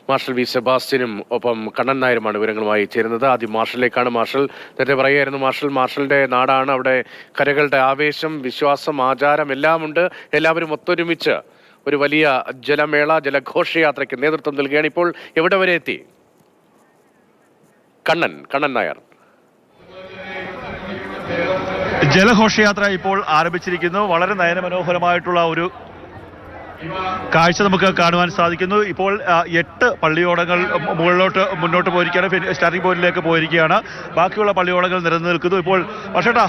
Marshal V സെബാസ്റ്റ്യനും ഒപ്പം കണ്ണൻ നായരുമാണ് വിവരങ്ങളുമായി ചേരുന്നത്. ആദ്യം മാർഷലിലേക്കാണ്. മാർഷൽ നേരത്തെ പറയുകയായിരുന്നു, മാർഷലിന്റെ നാടാണ്, അവിടെ കരകളുടെ ആവേശം, വിശ്വാസം, ആചാരം എല്ലാം ഉണ്ട്. എല്ലാവരും ഒത്തൊരുമിച്ച് ഒരു വലിയ ജലമേള, ജലഘോഷയാത്രയ്ക്ക് നേതൃത്വം നൽകുകയാണ്. ഇപ്പോൾ എവിടെ വരെ എത്തി കണ്ണൻ നായർ? ജലഘോഷയാത്ര ഇപ്പോൾ ആരംഭിച്ചിരിക്കുന്നു. വളരെ നയനമനോഹരമായിട്ടുള്ള ഒരു കാഴ്ച നമുക്ക് കാണുവാൻ സാധിക്കുന്നു. ഇപ്പോൾ 8 പള്ളിയോടങ്ങൾ മുന്നോട്ട് പോയിരിക്കുകയാണ്, സ്റ്റാർട്ടിംഗ് പോയിന്റിലേക്ക് പോയിരിക്കുകയാണ്. ബാക്കിയുള്ള പള്ളിയോടങ്ങൾ നിരന്നു നിൽക്കുന്നു. ഇപ്പോൾ പക്ഷേട്ടാ,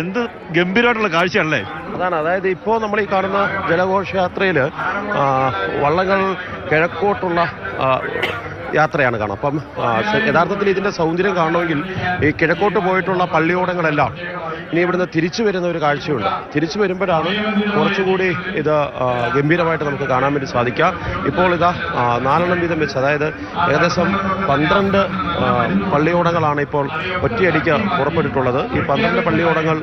എന്ത് ഗംഭീരമായിട്ടുള്ള കാഴ്ചയാണല്ലേ? അതായത് ഇപ്പോൾ നമ്മൾ ഈ കാണുന്ന ജലഘോഷയാത്രയിൽ വള്ളങ്ങൾ കിഴക്കോട്ടുള്ള യാത്രയാണ് കാണാം. അപ്പം യഥാർത്ഥത്തിൽ ഇതിൻ്റെ സൗന്ദര്യം കാണണമെങ്കിൽ ഈ കിഴക്കോട്ട് പോയിട്ടുള്ള പള്ളിയോടങ്ങളെല്ലാം ഇനി ഇവിടുന്ന് തിരിച്ചു വരുന്ന ഒരു കാഴ്ചയുണ്ട്. തിരിച്ചു വരുമ്പോഴാണ് കുറച്ചുകൂടി ഇത് ഗംഭീരമായിട്ട് നമുക്ക് കാണാൻ വേണ്ടി സാധിക്കുക. ഇപ്പോൾ ഇതാ 4 വീതം വെച്ച്, അതായത് ഏകദേശം 12 പള്ളിയോടങ്ങളാണ് ഇപ്പോൾ ഒറ്റയടിക്ക് പുറപ്പെട്ടിട്ടുള്ളത്. ഈ 12 പള്ളിയോടങ്ങൾ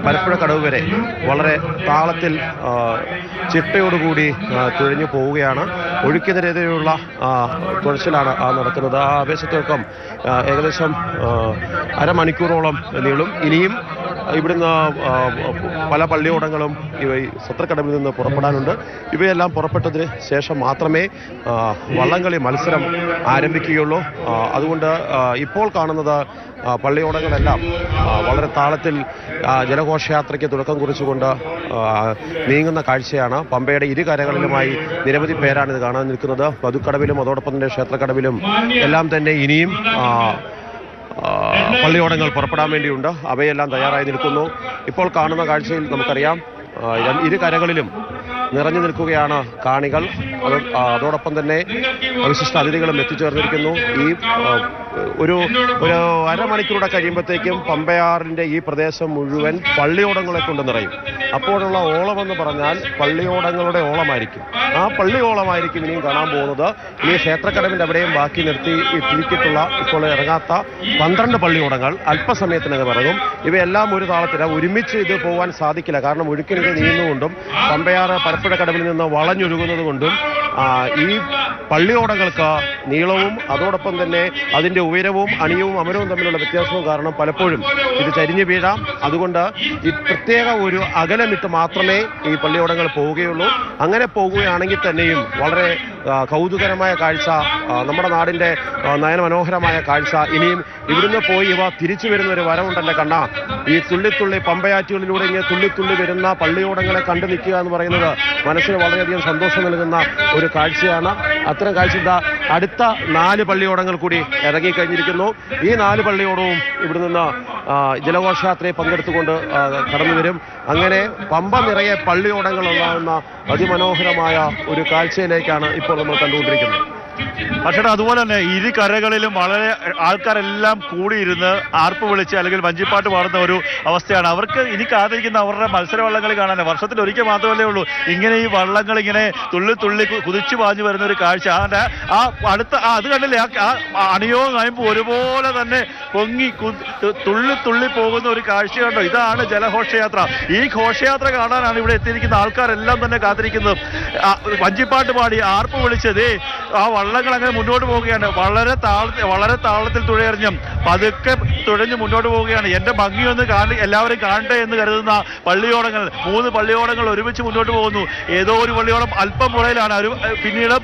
പരപ്പുഴ കടവ് വരെ വളരെ താളത്തിൽ ചിട്ടയോടുകൂടി തുഴഞ്ഞു പോവുകയാണ്. ഒഴുക്കിനെതിരെയുള്ള തുഴച്ചിലാണ് നടക്കുന്നത്. ആ ആവേശത്തിനൊപ്പം ഏകദേശം അരമണിക്കൂറോളം നീളും. ഇനിയും ഇവിടുന്ന് പല പള്ളിയോടങ്ങളും സത്രക്കടവിൽ നിന്ന് പുറപ്പെടാനുണ്ട്. ഇവയെല്ലാം പുറപ്പെട്ടതിന് ശേഷം മാത്രമേ വള്ളംകളി മത്സരം ആരംഭിക്കുകയുള്ളൂ. അതുകൊണ്ട് ഇപ്പോൾ കാണുന്നത് പള്ളിയോടങ്ങളെല്ലാം വളരെ താളത്തിൽ ജലഘോഷയാത്രയ്ക്ക് തുടക്കം കുറിച്ചുകൊണ്ട് നീങ്ങുന്ന കാഴ്ചയാണ്. പമ്പയുടെ ഇരുകരകളിലുമായി നിരവധി പേരാണ് ഇത് കാണാൻ നിൽക്കുന്നത്. വധുക്കടവിലും അതോടൊപ്പം തന്നെ ക്ഷേത്രക്കടവിലും എല്ലാം തന്നെ ഇനിയും പള്ളിയോടങ്ങൾ പുറപ്പെടാൻ വേണ്ടിയുണ്ട്. അവയെല്ലാം തയ്യാറായി നിൽക്കുന്നു. ഇപ്പോൾ കാണുന്ന കാഴ്ചയിൽ നമുക്കറിയാം, ഇരുകരകളിലും നിറഞ്ഞു നിൽക്കുകയാണ് കാണികൾ. അതോടൊപ്പം തന്നെ വിശിഷ്ട അതിഥികളും എത്തിച്ചേർന്നിരിക്കുന്നു. ഈ ഒരു അരമണിക്കൂറുടെ കഴിയുമ്പോഴത്തേക്കും പമ്പയാറിൻ്റെ ഈ പ്രദേശം മുഴുവൻ പള്ളിയോടങ്ങളെ കൊണ്ട് നിറയും. അപ്പോഴുള്ള ഓളമെന്ന് പറഞ്ഞാൽ പള്ളിയോടങ്ങളുടെ ഓളമായിരിക്കും. ആ പള്ളിയോളമായിരിക്കും ഇനിയും കാണാൻ പോകുന്നത്. ഈ ക്ഷേത്രക്കടവിൻ്റെ അവിടെയും ബാക്കി നിർത്തി ഇട്ടിരിച്ചിട്ടുള്ള ഇപ്പോൾ ഇറങ്ങാത്ത 12 പള്ളിയോടങ്ങൾ അല്പസമയത്തിനകം ഇറങ്ങും. ഇവയെല്ലാം ഒരു താളത്തിൽ ഒരുമിച്ച് ഇത് പോകാൻ സാധിക്കില്ല. കാരണം ഒഴുക്കിനിത് നീങ്ങുന്നുകൊണ്ടും പമ്പയാറ് പരപ്പുഴ കടവിൽ നിന്ന് വളഞ്ഞൊഴുകുന്നത് കൊണ്ടും ഈ പള്ളിയോടങ്ങൾക്ക് നീളവും അതോടൊപ്പം തന്നെ അതിൻ്റെ ഉയരവും അണിയവും അമരവും തമ്മിലുള്ള വ്യത്യാസവും കാരണം പലപ്പോഴും ഇത് ചരിഞ്ഞു വീഴാം. അതുകൊണ്ട് ഈ പ്രത്യേക ഒരു അകലമിട്ട് മാത്രമേ ഈ പള്ളിയോടങ്ങൾ പോവുകയുള്ളൂ. അങ്ങനെ പോകുകയാണെങ്കിൽ തന്നെയും വളരെ കൗതുകരമായ കാഴ്ച, നമ്മുടെ നാടിൻ്റെ നയനമനോഹരമായ കാഴ്ച. ഇനിയും ഇവിടുന്ന് പോയി ഇവ തിരിച്ചു വരുന്ന ഒരു വരവുണ്ടല്ലേ കണ്ണ. ഈ തുള്ളിത്തുള്ളി പമ്പയാറ്റുകളിലൂടെ ഇങ്ങനെ തുള്ളിത്തുള്ളി വരുന്ന പള്ളിയോടങ്ങളെ കണ്ടു നിൽക്കുക എന്ന് പറയുന്നത് മനസ്സിന് വളരെയധികം സന്തോഷം നൽകുന്ന ഒരു കാഴ്ചയാണ്. അത്തരം കാഴ്ച അടുത്ത 4 പള്ളിയോടങ്ങൾ കൂടി ഇറങ്ങിക്കഴിഞ്ഞിരിക്കുന്നു. ഈ 4 പള്ളിയോടവും ഇവിടെ നിന്ന് ജലഘോഷയാത്രയിൽ പങ്കെടുത്തുകൊണ്ട് കടന്നു വരും. അങ്ങനെ പമ്പ നിറയെ പള്ളിയോടങ്ങൾ ഉണ്ടാകുന്ന അതിമനോഹരമായ ഒരു കാഴ്ചയിലേക്കാണ് ഇപ്പോൾ നമ്മൾ കണ്ടുകൊണ്ടിരിക്കുന്നത്. പക്ഷേ അതുപോലെ തന്നെ ഇരു കരകളിലും വളരെ ആൾക്കാരെല്ലാം കൂടിയിരുന്ന് ആർപ്പ് വിളിച്ച് അല്ലെങ്കിൽ വഞ്ചിപ്പാട്ട് പാടുന്ന ഒരു അവസ്ഥയാണ്. അവർക്ക് ഇനി കാത്തിരിക്കുന്ന അവരുടെ മത്സര വള്ളംകളി കാണാൻ വർഷത്തിൽ ഒരിക്കൽ മാത്രമല്ലേ ഉള്ളൂ ഇങ്ങനെ ഈ വള്ളങ്ങൾ ഇങ്ങനെ തുള്ളി കുതിച്ചു പാഞ്ഞു വരുന്ന ഒരു കാഴ്ച. അത് കണ്ടില്ലേ, ആ അണിയവും നയമ്പും ഒരുപോലെ തന്നെ പൊങ്ങി തുള്ളി പോകുന്ന ഒരു കാഴ്ച കണ്ടോ. ഇതാണ് ജലഘോഷയാത്ര. ഈ ഘോഷയാത്ര കാണാനാണ് ഇവിടെ എത്തിയിരിക്കുന്ന ആൾക്കാരെല്ലാം തന്നെ കാത്തിരിക്കുന്നത്. വഞ്ചിപ്പാട്ട് പാടി ആർപ്പ് വിളിച്ചത് ആ വള്ളങ്ങൾ അങ്ങനെ മുന്നോട്ട് പോവുകയാണ്. വളരെ താളത്തിൽ തുഴയെറിഞ്ഞും പതുക്കെ തുഴഞ്ഞ് മുന്നോട്ട് പോവുകയാണ്. എന്റെ ഭംഗിയൊന്ന് എല്ലാവരും കാണട്ടെ എന്ന് കരുതുന്ന പള്ളിയോടങ്ങൾ, 3 പള്ളിയോടങ്ങൾ ഒരുമിച്ച് മുന്നോട്ട് പോകുന്നു. ഏതോ ഒരു പള്ളിയോടം അല്പം പുറയിലാണ്, പിന്നീട്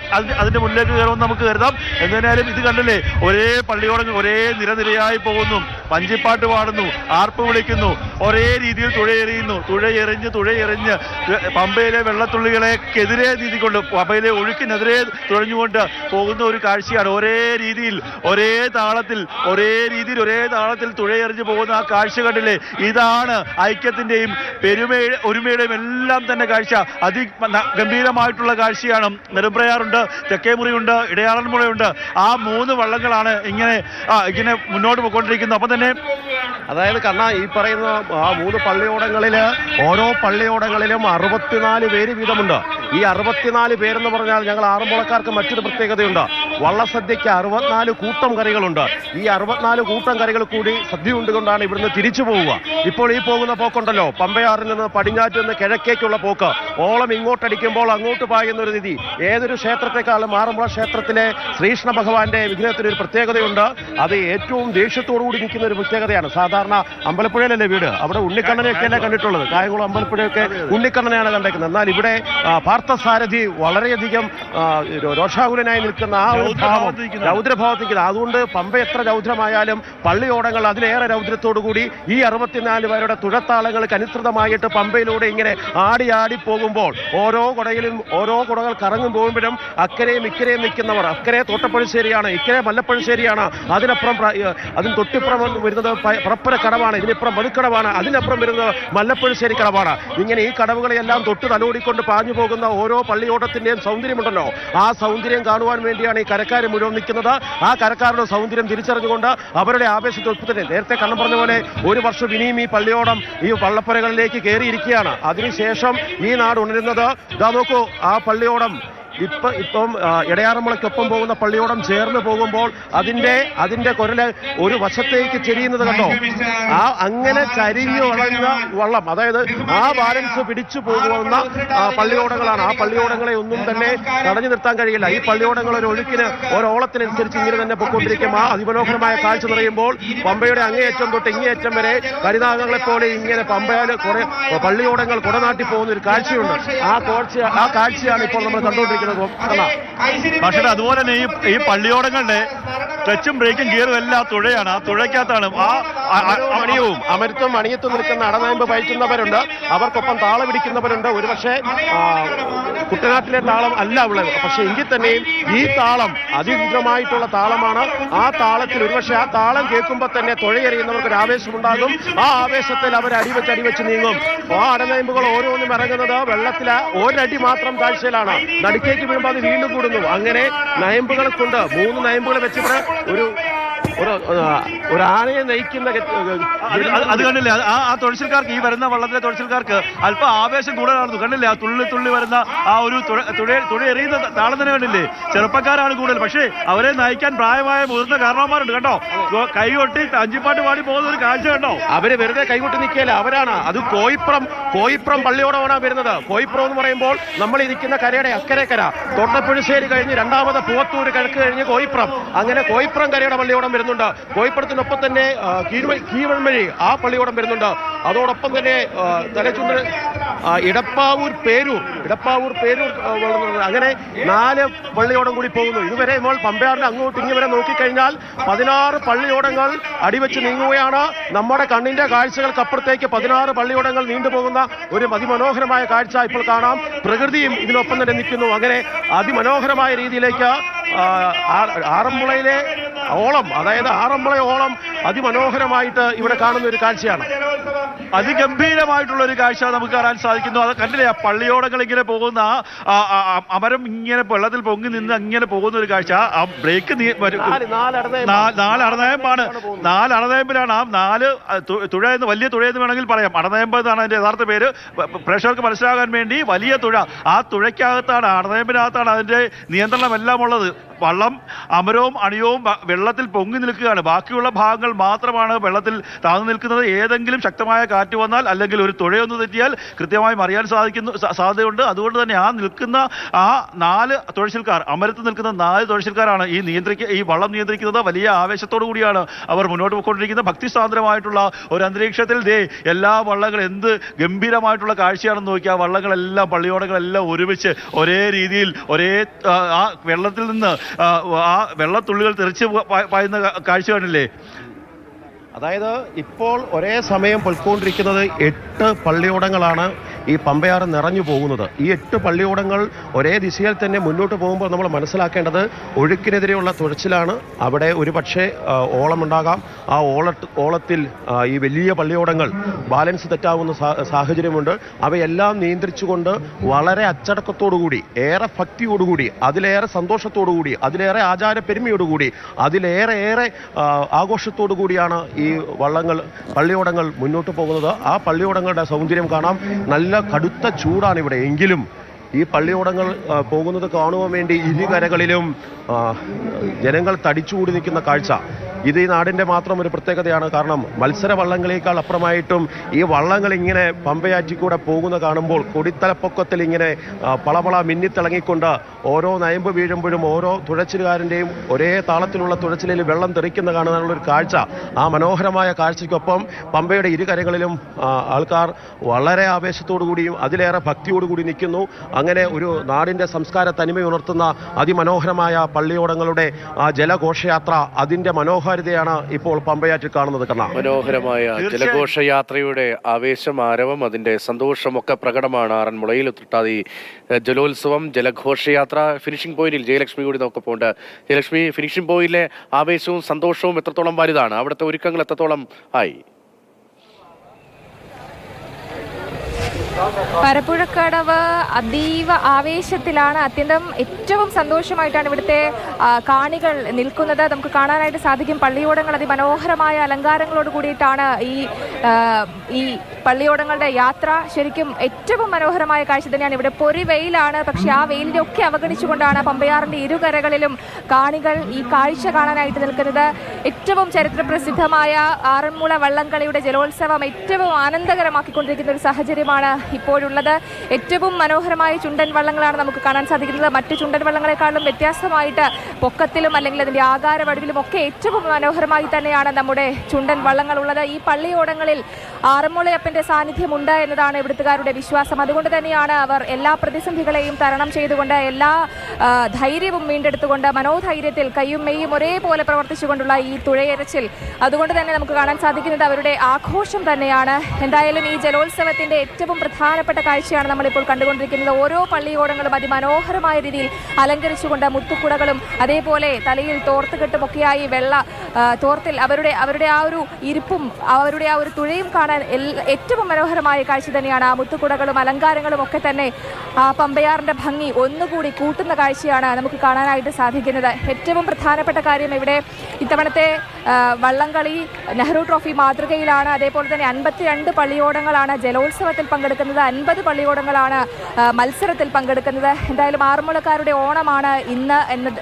അതിന്റെ മുന്നിലേക്ക് കയറുമെന്ന് നമുക്ക് കരുതാം. എന്തായാലും ഇത് കണ്ടില്ലേ, ഒരേ പള്ളിയോടങ്ങൾ ഒരേ നിരനിരയായി പോകുന്നു, വഞ്ചിപ്പാട്ട് പാടുന്നു, ആർപ്പ് വിളിക്കുന്നു, ഒരേ രീതിയിൽ തുഴയെറിയുന്നു. തുഴയെറിഞ്ഞ് പമ്പയിലെ വെള്ളത്തുള്ളികളെക്കെതിരെ നീതിക്കൊണ്ട്, പമ്പയിലെ ഒഴുക്കിനെതിരെ തുഴഞ്ഞുകൊണ്ട് പോകുന്ന ഒരു കാഴ്ചയാണ്. ഒരേ രീതിയിൽ ഒരേ താളത്തിൽ തുഴയെറിഞ്ഞ് പോകുന്ന ആ കാഴ്ച കണ്ടില്ലേ. ഇതാണ് ഐക്യത്തിന്റെയും ഒരുമയുടെയും എല്ലാം തന്നെ കാഴ്ച. അതിഗംഭീരമായിട്ടുള്ള കാഴ്ചയാണ്. നെടുമ്പ്രയാറുണ്ട്, തെക്കേമുറിയുണ്ട്, ഇടയാളൻമുളയുണ്ട്. ആ 3 വള്ളങ്ങളാണ് ഇങ്ങനെ മുന്നോട്ട് പോയിക്കൊണ്ടിരിക്കുന്നത്. അപ്പം തന്നെ അതായത് കണ്ണ, ഈ പറയുന്ന ആ 3 പള്ളിയോടങ്ങളില് ഓരോ പള്ളിയോടങ്ങളിലും 64 പേര് വീതമുണ്ട്. ഈ 64 പേരെന്ന് പറഞ്ഞാൽ ഞങ്ങൾ ആറന്മുളക്കാർക്ക് മറ്റൊരു പ്രത്യേകതയുണ്ട്. വള്ളസദ്യയ്ക്ക് 64 കൂട്ടം കറികളുണ്ട്. ഈ 64 4 കൂട്ടം കരകൾ കൂടി സദ്യ കൊണ്ടുകൊണ്ടാണ് ഇവിടുന്ന് തിരിച്ചു പോവുക. ഇപ്പോൾ ഈ പോകുന്ന പോക്കുണ്ടല്ലോ, പമ്പയാറിൽ നിന്ന് പടിഞ്ഞാറ്റിൽ നിന്ന് കിഴക്കേക്കുള്ള പോക്ക്, ഓളം ഇങ്ങോട്ടടിക്കുമ്പോൾ അങ്ങോട്ട് പായുന്ന ഒരു രീതി. ഏതൊരു ക്ഷേത്രത്തെക്കാളും ആറന്മുള ക്ഷേത്രത്തിലെ ശ്രീകൃഷ്ണ ഭഗവാന്റെ വിഗ്രഹത്തിന് ഒരു പ്രത്യേകതയുണ്ട്. അത് ഏറ്റവും ദേഷ്യത്തോടുകൂടി നിൽക്കുന്ന ഒരു പ്രത്യേകതയാണ്. സാധാരണ അമ്പലപ്പുഴയിലല്ലേ വീട്, അവിടെ ഉണ്ണിക്കണ്ണനെയൊക്കെയല്ലേ കണ്ടിട്ടുള്ളത്. കായംകുളം അമ്പലപ്പുഴയൊക്കെ ഉണ്ണിക്കണ്ണനെയാണ് കണ്ടേക്കുന്നത്. എന്നാൽ ഇവിടെ പാർത്ഥസാരഥി വളരെയധികം രോഷാകുലനായി നിൽക്കുന്ന ആ ഒരു ഭാവം, രൗദ്രഭാവത്തിരിക്കുന്നത്. അതുകൊണ്ട് പമ്പ എത്ര രൗദ്രമായാലും പള്ളിയോടങ്ങൾ അതിലേറെ രൗദ്രത്തോടുകൂടി ഈ 64 പേരുടെ തുഴത്താളങ്ങൾക്ക് അനുസൃതമായിട്ട് പമ്പയിലൂടെ ഇങ്ങനെ ആടി പോകുമ്പോൾ ഓരോ കുടകൾ കറങ്ങും പോകുമ്പോഴും അക്കരെയും ഇക്കരെയും നിൽക്കുന്നവർ, അക്കരെ തോട്ടപ്പുഴശ്ശേരിയാണ്, ഇക്കരെ മല്ലപ്പുഴശ്ശേരിയാണ്, അതിന് തൊട്ടിപ്പുറം വരുന്നത് പുറപ്പുര കടവാണ്, ഇതിനിപ്പുറം മധുക്കടവാണ്, അതിനപ്പുറം വരുന്നത് മല്ലപ്പുഴശ്ശേരി കടവാണ്. ഇങ്ങനെ ഈ കടവുകളെല്ലാം തൊട്ട് തലോടിക്കൊണ്ട് പാഞ്ഞു പോകുന്ന ഓരോ പള്ളിയോട്ടത്തിന്റെയും സൗന്ദര്യമുണ്ടല്ലോ, ആ സൗന്ദര്യം കാണുവാൻ വേണ്ടിയാണ് ഈ കരക്കാർ മുഴുവൻ നിൽക്കുന്നത്. ആ കരക്കാരുടെ സൗന്ദര്യം തിരിച്ചറിഞ്ഞുകൊണ്ട് അവരുടെ ആവേശത്തോടൊപ്പം നേരത്തെ കണ്ണം പറഞ്ഞ പോലെ ഒരു വർഷം ഇനിയും ഈ പള്ളിയോടം ഈ വള്ളപ്പുരകളിലേക്ക് കയറിയിരിക്കുകയാണ്. അതിനുശേഷം ഈ നാട് ഉണരുന്നത് ഇതാ നോക്കൂ, ആ പള്ളിയോടം ഇപ്പം ഇടയാറന്മുളയ്ക്കൊപ്പം പോകുന്ന പള്ളിയോടം ചേർന്ന് പോകുമ്പോൾ അതിന്റെ കുരല് ഒരു വശത്തേക്ക് ചെരിയുന്നത് കണ്ടോ. അങ്ങനെ ചരിഞ്ഞു വളഞ്ഞ വള്ളം, അതായത് ആ ബാലൻസ് പിടിച്ചു പോകുന്ന പള്ളിയോടങ്ങളാണ്. ആ പള്ളിയോടങ്ങളെ ഒന്നും തന്നെ തടഞ്ഞു നിർത്താൻ കഴിയില്ല. ഈ പള്ളിയോടങ്ങൾ ഒരു ഒഴുക്കിന് ഓരോളത്തിനനുസരിച്ച് ഇങ്ങനെ തന്നെ പൊയ്ക്കൊണ്ടിരിക്കും. ആ അതിമനോഹരമായ കാഴ്ച നിറയുമ്പോൾ പമ്പയുടെ അങ്ങേയറ്റം തൊട്ട് ഇങ്ങേയറ്റം വരെ കരിനാഗങ്ങളെ പോലെ ഇങ്ങനെ പമ്പയിൽ കുറെ പള്ളിയോടങ്ങൾ കുടനാട്ടി പോകുന്ന ഒരു കാഴ്ചയുണ്ട്. ആ കാഴ്ചയാണ് ഇപ്പോൾ നമ്മൾ കണ്ടുകൊണ്ടിരിക്കുന്നത്. പക്ഷേ അതുപോലെ തന്നെ ഈ പള്ളിയോടങ്ങളുടെ ടച്ചും ബ്രേക്കും ഗിയറും എല്ലാം തുഴയാണ്. ആ തുഴയ്ക്കകത്താണ് മണിയവും അമരത്തും മണിയത്തും നിൽക്കുന്ന അടനായമ്പ് പയറ്റുന്നവരുണ്ട്, അവർക്കൊപ്പം താളം പിടിക്കുന്നവരുണ്ട്. ഒരുപക്ഷെ കുട്ടനാട്ടിലെ താളം അല്ല ഉള്ളത്, പക്ഷെ എങ്കിൽ തന്നെയും ഈ താളം അതിദൃഢമായിട്ടുള്ള താളമാണ്. ആ താളത്തിൽ ഒരുപക്ഷെ ആ താളം കേൾക്കുമ്പോൾ തന്നെ തുഴയെറിയുന്നവർക്ക് ഒരു ആവേശമുണ്ടാകും. ആ ആവേശത്തിൽ അവർ അടിവെച്ച് നീങ്ങും. ആ അടനയമ്പുകൾ ഓരോന്നും ഇറങ്ങുന്നത് വെള്ളത്തിലെ ഒരടി മാത്രം താഴ്ചയിലാണ്. നടുക്കേക്ക് വീഴുമ്പോൾ അത് വീണ്ടും കൂടുന്നു. അങ്ങനെ നയമ്പുകളെ കൊണ്ട് 3 നയമ്പുകളെ വെച്ചിട്ട് ഒരു ആനയെ നയിക്കുന്ന അത് കണ്ടില്ലേ. ആ തൊഴിൽക്കാർക്ക്, ഈ വരുന്ന വള്ളത്തിലെ തൊഴിൽക്കാർക്ക് അല്പം ആവേശം കൂടുതലാണെന്ന് കണ്ടില്ലേ. ആ തുള്ളി വരുന്ന ആ ഒരു തുഴ എറിയുന്ന താളം തന്നെ കണ്ടില്ലേ. ചെറുപ്പക്കാരാണ് കൂടുതൽ, പക്ഷേ അവരെ നയിക്കാൻ പ്രായമായ മുതിർന്ന കാരണവന്മാരുണ്ട് കേട്ടോ. കൈകൊട്ടി അഞ്ചിപ്പാട്ട് പാടി പോകുന്ന ഒരു കാഴ്ച കണ്ടോ. അവര് വെറുതെ കൈകൊട്ടി നിൽക്കുകയല്ല, അവരാണ്. അത് കോയിപ്പുറം പള്ളിയോടമാണ് വരുന്നത്. കോയിപ്പുറം എന്ന് പറയുമ്പോൾ നമ്മൾ ഇരിക്കുന്ന കരയുടെ അക്കരക്കര, തോട്ടപ്പുഴശ്ശേരി കഴിഞ്ഞ് രണ്ടാമത് പൂവത്തൂർ കിഴക്ക് കഴിഞ്ഞ് കോയിപ്പുറം, അങ്ങനെ കോയിപ്പുറം കരയുടെ പള്ളിയോടം വരുന്നുണ്ട്. കോയിപ്പുറത്തിനൊപ്പം തന്നെ കീവൺമഴി ആ പള്ളിയോടം വരുന്നുണ്ട്. അതോടൊപ്പം തന്നെ തലച്ചുണ്ട് ഇടപ്പാവൂർ പേരൂർ അങ്ങനെ 4 പള്ളിയോടം കൂടി പോകുന്നു. ഇതുവരെ നമ്മൾ പമ്പയാറിന്റെ അങ്ങോട്ട് ഇങ്ങ് വരെ നോക്കിക്കഴിഞ്ഞാൽ 16 പള്ളിയോടങ്ങൾ അടിവെച്ച് നീങ്ങുകയാണ്. നമ്മുടെ കണ്ണിന്റെ കാഴ്ചകൾക്കപ്പുറത്തേക്ക് 16 പള്ളിയോടങ്ങൾ നീണ്ടുപോകുന്ന ഒരു അതിമനോഹരമായ കാഴ്ച ഇപ്പോൾ കാണാം. പ്രകൃതിയും ഇതിനൊപ്പം തന്നെ നിൽക്കുന്നു. അങ്ങനെ അതിമനോഹരമായ രീതിയിലേക്ക് ആറന്മുളയിലെ ഓളം, അതായത് ആറന്മുള ഓളം അതിമനോഹരമായിട്ട് ഇവിടെ കാണുന്ന ഒരു കാഴ്ചയാണ്. അതിഗംഭീരമായിട്ടുള്ള ഒരു കാഴ്ച നമുക്ക് കാണാൻ സാധിക്കുന്നു. അത് കണ്ടില്ലേ, ആ പള്ളിയോടങ്ങൾ ഇങ്ങനെ പോകുന്ന അമരം ഇങ്ങനെ വെള്ളത്തിൽ പൊങ്ങി നിന്ന് അങ്ങനെ പോകുന്ന ഒരു കാഴ്ച. ആ ബ്രേക്ക് 4 അടനയമ്പാണ്. 4 അടനയമ്പിലാണ്. ആ 4 തുഴയെന്ന്, വലിയ തുഴയെന്ന് വേണമെങ്കിൽ പറയാം. അടനയമ്പ് എന്നാണ് അതിന്റെ യഥാർത്ഥ പേര്. പ്രേക്ഷകർക്ക് മനസ്സിലാകാൻ വേണ്ടി വലിയ തുഴ. ആ തുഴയ്ക്കകത്താണ്, അടനയമ്പിനകത്താണ് അതിന്റെ നിയന്ത്രണം എല്ലാം ഉള്ളത്. വള്ളം അമരവും അണിയവും വെള്ളത്തിൽ പൊങ്ങി നിൽക്കുകയാണ്. ബാക്കിയുള്ള ഭാഗങ്ങൾ മാത്രമാണ് വെള്ളത്തിൽ താഴ്ന്നു നിൽക്കുന്നത്. ഏതെങ്കിലും ശക്തമായ കാറ്റ് വന്നാൽ അല്ലെങ്കിൽ ഒരു തുഴയൊന്ന് തെറ്റിയാൽ കൃത്യമായി മറിയാൻ സാധ്യതയുണ്ട്. അതുകൊണ്ട് തന്നെ ആ 4 തുഴച്ചിൽക്കാർ, അമരത്ത് നിൽക്കുന്ന 4 തുഴച്ചിൽക്കാരാണ് ഈ വള്ളം നിയന്ത്രിക്കുന്നത്. വലിയ ആവേശത്തോടു കൂടിയാണ് അവർ മുന്നോട്ട് പോയിക്കൊണ്ടിരിക്കുന്നത്. ഭക്തിസാന്ദ്രമായിട്ടുള്ള ഒരു അന്തരീക്ഷത്തിൽ എല്ലാ വള്ളങ്ങളും എന്ത് ഗംഭീരമായിട്ടുള്ള കാഴ്ചയാണെന്ന് നോക്കി. ആ വള്ളങ്ങളെല്ലാം, പള്ളിയോടങ്ങളെല്ലാം ഒരുമിച്ച് ഒരേ രീതിയിൽ ആ വെള്ളത്തിൽ നിന്ന് ആ വെള്ളത്തുള്ളികൾ തെറിച്ച് പായുന്ന കാഴ്ച കണ്ടില്ലേ. അതായത് ഇപ്പോൾ ഒരേ സമയം പൊയ്ക്കൊണ്ടിരിക്കുന്നത് 8 പള്ളിയോടങ്ങളാണ് ഈ പമ്പയാറ് നിറഞ്ഞു പോകുന്നത്. ഈ 8 പള്ളിയോടങ്ങൾ ഒരേ ദിശയിൽ തന്നെ മുന്നോട്ട് പോകുമ്പോൾ നമ്മൾ മനസ്സിലാക്കേണ്ടത് ഒഴുക്കിനെതിരെയുള്ള തുഴച്ചിലാണ്. അവിടെ ഒരു പക്ഷേ ഓളമുണ്ടാകാം. ആ ഓളത്തിൽ ഈ വലിയ പള്ളിയോടങ്ങൾ ബാലൻസ് തെറ്റാവുന്ന സാഹചര്യമുണ്ട്. അവയെല്ലാം നിയന്ത്രിച്ചുകൊണ്ട് വളരെ അച്ചടക്കത്തോടുകൂടി, ഏറെ ഭക്തിയോടുകൂടി, അതിലേറെ സന്തോഷത്തോടുകൂടി, അതിലേറെ ആചാരപ്പെരുമയോടുകൂടി, അതിലേറെ ആഘോഷത്തോടു കൂടിയാണ് ഈ പള്ളിയോടങ്ങൾ മുന്നോട്ട് പോകുന്നത്. ആ പള്ളിയോടങ്ങളുടെ സൗന്ദര്യം കാണാം. നല്ല കടുത്ത ചൂടാണ് ഇവിടെ. എങ്കിലും ഈ പള്ളിയോടങ്ങൾ പോകുന്നത് കാണുവാൻ വേണ്ടി ഇരുകരകളിലും ജനങ്ങൾ തടിച്ചുകൂടി നിൽക്കുന്ന കാഴ്ച ഇത് ഈ നാടിൻ്റെ മാത്രം ഒരു പ്രത്യേകതയാണ്. കാരണം മത്സര വള്ളങ്ങളേക്കാൾ അപ്പുറമായിട്ടും ഈ വള്ളങ്ങൾ ഇങ്ങനെ പമ്പയാറ്റിക്കൂടെ പോകുന്ന കാണുമ്പോൾ കൊടിത്തലപ്പൊക്കത്തിൽ ഇങ്ങനെ പളപള മിന്നിത്തിളങ്ങിക്കൊണ്ട് ഓരോ നയമ്പ് വീഴുമ്പോഴും ഓരോ തുഴച്ചിലുകാരൻ്റെയും ഒരേ താളത്തിലുള്ള തുഴച്ചിലിൽ വെള്ളം തെറിക്കുന്ന കാണാനുള്ളൊരു കാഴ്ച, ആ മനോഹരമായ കാഴ്ചയ്ക്കൊപ്പം പമ്പയുടെ ഇരുകരകളിലും ആൾക്കാർ വളരെ ആവേശത്തോടു കൂടിയും അതിലേറെ ഭക്തിയോടുകൂടി നിൽക്കുന്നു. അങ്ങനെ ഒരു നാടിൻ്റെ സംസ്കാര തനിമയുണർത്തുന്ന അതിമനോഹരമായ പള്ളിയോടങ്ങളുടെ ആ ജലഘോഷയാത്ര, അതിൻ്റെ മനോഹാരിതയാണ് ഇപ്പോൾ പമ്പയാറ്റിൽ കാണുന്നത്. മനോഹരമായ ജലഘോഷയാത്രയുടെ ആവേശം, ആരവം, അതിന്റെ സന്തോഷമൊക്കെ പ്രകടമാണ് ആറന്മുളയിൽ. തൃട്ടാതി ജലോത്സവം, ജലഘോഷയാത്ര. ഫിനിഷിംഗ് പോയിന്റിൽ ജയലക്ഷ്മി കൂടി നോക്കപ്പോണ്ട്. ജയലക്ഷ്മി, ഫിനിഷിംഗ് പോയിന്റിലെ ആവേശവും സന്തോഷവും എത്രത്തോളം വലുതാണ്? അവിടുത്തെ ഒരുക്കങ്ങൾ എത്രത്തോളം ആയി? പരപ്പുഴക്കടവ് അതീവ ആവേശത്തിലാണ്. ഏറ്റവും സന്തോഷമായിട്ടാണ് ഇവിടുത്തെ കാണികൾ നിൽക്കുന്നത്. നമുക്ക് കാണാനായിട്ട് സാധിക്കും. പള്ളിയോടങ്ങൾ അതിമനോഹരമായ അലങ്കാരങ്ങളോട് കൂടിയിട്ടാണ് ഈ പള്ളിയോടങ്ങളുടെ യാത്ര. ശരിക്കും ഏറ്റവും മനോഹരമായ കാഴ്ച തന്നെയാണ്. ഇവിടെ പൊരി വെയിലാണ്, പക്ഷെ ആ വെയിലിനെ ഒക്കെ അവഗണിച്ചുകൊണ്ടാണ് പമ്പയാറിന്റെ ഇരുകരകളിലും കാണികൾ ഈ കാഴ്ച കാണാനായിട്ട് നിൽക്കുന്നത്. ഏറ്റവും ചരിത്രപ്രസിദ്ധമായ ആറന്മുള വള്ളംകളിയുടെ ജലോത്സവം ഏറ്റവും ആനന്ദകരമാക്കിക്കൊണ്ടിരിക്കുന്ന ഒരു സാഹചര്യമാണ് ഇപ്പോഴുള്ളത്. ഏറ്റവും മനോഹരമായ ചുണ്ടൻ വള്ളങ്ങളാണ് നമുക്ക് കാണാൻ സാധിക്കുന്നത്. മറ്റു ചുണ്ടൻ വള്ളങ്ങളെക്കാളും വ്യത്യാസമായിട്ട് പൊക്കത്തിലും അല്ലെങ്കിൽ അതിന്റെ ആകാരവടിവിലും ഒക്കെ ഏറ്റവും മനോഹരമായി തന്നെയാണ് നമ്മുടെ ചുണ്ടൻ വള്ളങ്ങൾ ഉള്ളത്. ഈ പള്ളിയോടങ്ങളിൽ ആറന്മുളയപ്പന്റെ സാന്നിധ്യമുണ്ട് എന്നതാണ് ഇവിടുത്തുകാരുടെ വിശ്വാസം. അതുകൊണ്ട് തന്നെയാണ് അവർ എല്ലാ പ്രതിസന്ധികളെയും തരണം ചെയ്തുകൊണ്ട്, എല്ലാ ധൈര്യവും വീണ്ടെടുത്തുകൊണ്ട്, മനോധൈര്യത്തിൽ കയ്യും മെയ്യും ഒരേപോലെ പ്രവർത്തിച്ചുകൊണ്ടുള്ള ഈ തുഴയരച്ചിൽ, അതുകൊണ്ട് തന്നെ നമുക്ക് കാണാൻ സാധിക്കുന്നത് അവരുടെ ആഘോഷം തന്നെയാണ്. എന്തായാലും ഈ ജലോത്സവത്തിന്റെ ഏറ്റവും പ്രധാനപ്പെട്ട കാഴ്ചയാണ് നമ്മളിപ്പോൾ കണ്ടുകൊണ്ടിരിക്കുന്നത്. ഓരോ പള്ളിയോടങ്ങളും അതിമനോഹരമായ രീതിയിൽ അലങ്കരിച്ചുകൊണ്ട് മുത്തുക്കുടകളും അതേപോലെ തലയിൽ തോർത്തുകെട്ടുമൊക്കെയായി തോർത്തിൽ അവരുടെ ആ ഒരു ഇരിപ്പും അവരുടെ ആ ഒരു തുഴയും കാണാൻ ഏറ്റവും മനോഹരമായ കാഴ്ച തന്നെയാണ്. ആ മുത്തുക്കുടകളും അലങ്കാരങ്ങളും ഒക്കെ തന്നെ ആ പമ്പയാറിന്റെ ഭംഗി ഒന്നുകൂടി കൂട്ടുന്ന കാഴ്ചയാണ് നമുക്ക് കാണാനായിട്ട് സാധിക്കുന്നത്. ഏറ്റവും പ്രധാനപ്പെട്ട കാര്യം ഇവിടെ ഇത്തവണത്തെ വള്ളംകളി നെഹ്റു ട്രോഫി മാതൃകയിലാണ്. അതേപോലെ തന്നെ 52 പള്ളിയോടങ്ങളാണ് ജലോത്സവത്തിൽ പങ്കെടുക്കുന്നത്, 50 പള്ളിയോടങ്ങളാണ് മത്സരത്തിൽ പങ്കെടുക്കുന്നത്. എന്തായാലും ആറന്മുളക്കാരുടെ ഓണമാണ് ഇന്ന്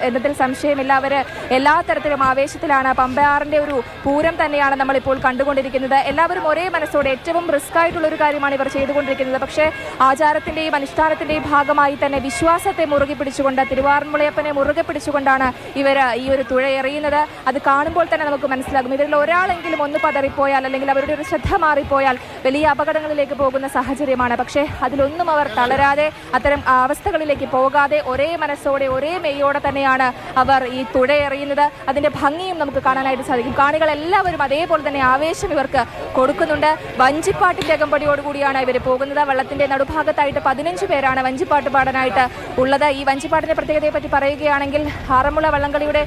എന്നതിൽ സംശയമില്ല. അവർ എല്ലാ തരത്തിലും ആവേശത്തിലാണ്. പമ്പയാറിന്റെ ഒരു പൂരം തന്നെയാണ് നമ്മളിപ്പോൾ കണ്ടുകൊണ്ടിരിക്കുന്നത്. എല്ലാവരും ഒരേ മനസ്സോടെ ഏറ്റവും റിസ്ക് ആയിട്ടുള്ള ഒരു കാര്യമാണ് ഇവർ ചെയ്തുകൊണ്ടിരിക്കുന്നത്. പക്ഷേ ആചാരത്തിന്റെയും അനുഷ്ഠാനത്തിന്റെയും ഭാഗമായി തന്നെ വിശ്വാസത്തെ മുറുകെ പിടിച്ചുകൊണ്ട്, തിരുവാറന്മുളയപ്പനെ മുറുകെ പിടിച്ചുകൊണ്ടാണ് ഇവർ ഈ ഒരു തുഴ എറിയുന്നത്. അത് കാണുമ്പോൾ തന്നെ നമുക്ക് മനസ്സിലാകും ഇവരിൽ ഒരാളെങ്കിലും ഒന്ന് പതറിപ്പോയാൽ അല്ലെങ്കിൽ അവരുടെ ഒരു ശ്രദ്ധ മാറിപ്പോയാൽ വലിയ അപകടങ്ങളിലേക്ക് പോകുന്ന സാഹചര്യമാണ്. പക്ഷേ അതിലൊന്നും അവർ തളരാതെ, അത്തരം അവസ്ഥകളിലേക്ക് പോകാതെ ഒരേ മനസ്സോടെ ഒരേ മെയ്യോടെ തന്നെയാണ് അവർ ഈ തുഴ എറിയുന്നത്. അതിന്റെ ഭംഗിയും നമുക്ക് കാണാനായിട്ട് സാധിക്കും. കാണികൾ എല്ലാവരും അതേപോലെ തന്നെ ആവേശം ഇവർക്ക് കൊടുക്കുന്നുണ്ട്. വഞ്ചിപ്പാട്ടിന്റെ അകമ്പടിയോടുകൂടിയാണ് ഇവർ പോകുന്നത്. വള്ളത്തിന്റെ നടുഭാഗത്തായിട്ട് 15 പേരാണ് വഞ്ചിപ്പാട്ട് പാടാനായിട്ട് ഉള്ളത്. ഈ വഞ്ചിപ്പാട്ടിന്റെ പ്രത്യേകതയെ പറ്റി പറയുകയാണെങ്കിൽ ആറന്മുള വള്ളംകളിയുടെ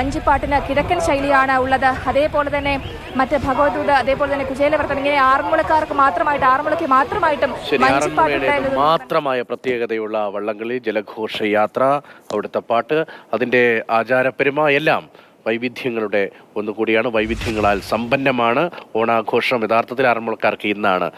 വഞ്ചിപ്പാട്ടിന് കിഴക്കൻ ശൈലിയാണ് ഉള്ളത്. അതേപോലെ തന്നെ മറ്റ് ഭഗവതൂത്, അതേപോലെ തന്നെ കുചേലവർത്തനം, ഇങ്ങനെ ആറന്മുളക്കാർക്ക് മാത്രമായിട്ടും മാത്രമായ പ്രത്യേകതയുള്ള വള്ളംകളി, ജലഘോഷയാത്ര, അവിടുത്തെ പാട്ട്, അതിന്റെ ആചാരപ്പെരുമ എല്ലാം വൈവിധ്യങ്ങളുടെ ഒന്നുകൂടിയാണ്. വൈവിധ്യങ്ങളാൽ സമ്പന്നമാണ് ഓണാഘോഷം. യഥാർത്ഥത്തിൽ ആറന്മുളക്കാർക്ക് ഇന്നാണ്